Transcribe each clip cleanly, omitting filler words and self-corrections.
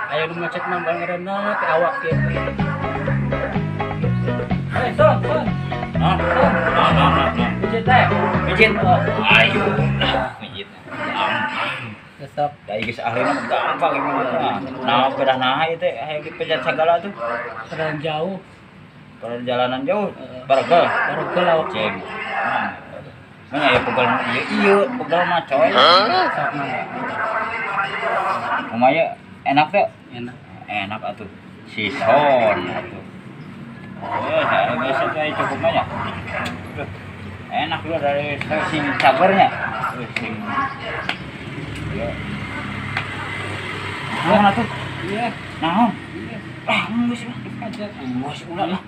Ayo lu macet mah bangerenna ke awak kieu. Son. Nah. Pijit teh. Pijit. Ayo. Pijit. Resep. Da geus ahlina gampang gimana. Nah, bedah nah ieu teh aya dipejat segala tuh. Terlalu jauh. Perjalanan jauh. Bargel. Barogel awak Ceng. Mana ya pegal iya pegal mah coy. sok mah. Umaya enak teh. Enak. Enak atuh. Sison atuh. Saya biasa kayak cukup banyak. Enak juga dari sing cabernya. Sing. Ya. Naon atuh? Iya. Naon? Iya. Geus lah. Aja. Geus ulah lah.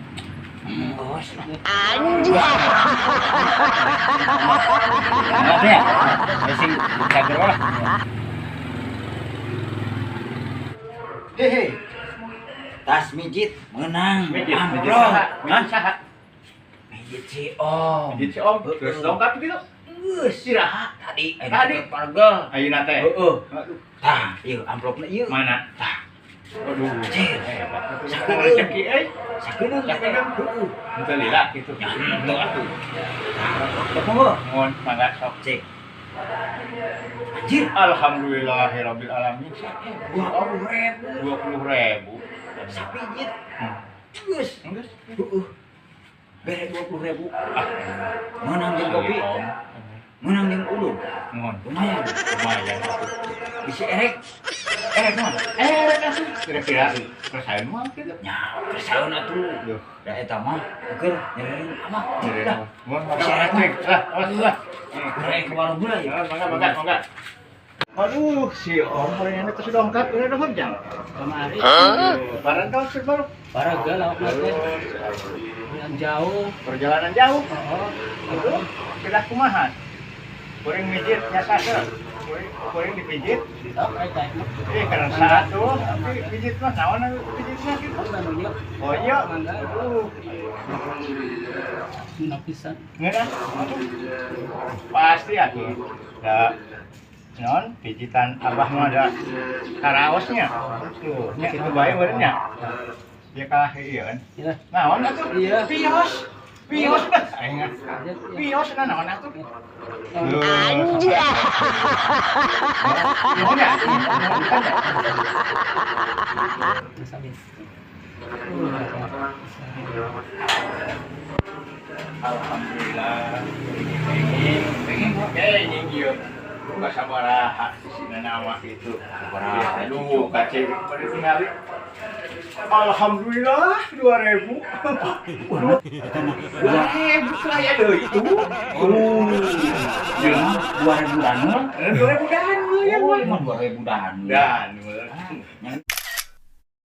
Geus lah. Anjir. Enggak ya? Sing caber lah. Hehe. Tas mijit menang. Mijit saha? Mijit si Om. Mijit si Om. Terus dongkap gitu. Geus istirahat tadi. Tadi? Pargel. Ayeuna teh. Heeh. Aduh. Tah, ieu amplopna ieu. Mana? Tah, Aduh. Cil. Sakueu rezeki euy. sakeuneu Sakeuneu. Heeh. Henteu lila gitu. Ya, henteu atuh. Tah, teu monggo. Mohon mangga sok. Cek. Anjir, Alhamdulillahirabbil alamin. 20.000 20.000. sapijit. Geus. Heeh. Bere 20.000. Ah, Menang jeung kopi, Om. menang jeung ulun. Mohon. Lumayan. Lumayan atuh. Bisi erek. Erek mah. Atuh. Kira-kira persain mah gitu. Nya, persaeun atuh. Duh. Da eta mah keur nyereun amah. Jadi, Dah. mohon Syarat mah. mangga. Kurang ke warung gula ya. Mangga. Aduh, si Om orang itu sudah dongkap, udah hujan. Kemari. Barang kau baru. Barogel awak teh. Yang jauh. Perjalanan jauh. Oh. Aduh, sudah kumaha. Kuring mijit nyata seuh. Kuring dipijit. Sok teh. Karena satu, tapi pijit mah naon pijitnya gitu. Oh iya. Mangga. Aduh, Dina pisan. ngeunah. Aduh. Pasti atuh. Da non pijitan abah mah ada karaosnya. Tuh, nya itu bae beurnya. Dia kalah ieu kan. Iya. Naon atuh? Iya. Pios dah. Aing pios kan naon atuh? Anjir. Naon ya? Masalin. Alhamdulillah. Pengen oke anjing ieu. Buka sabaraha sisina nama itu. Sabaraha. Aduh, kacau pada tinggali. Alhamdulillah 2.000. 2.000 saya deui itu. Oh. Ya, 2000 danu. 2.000 dan Oh, emang 2000 danu. dan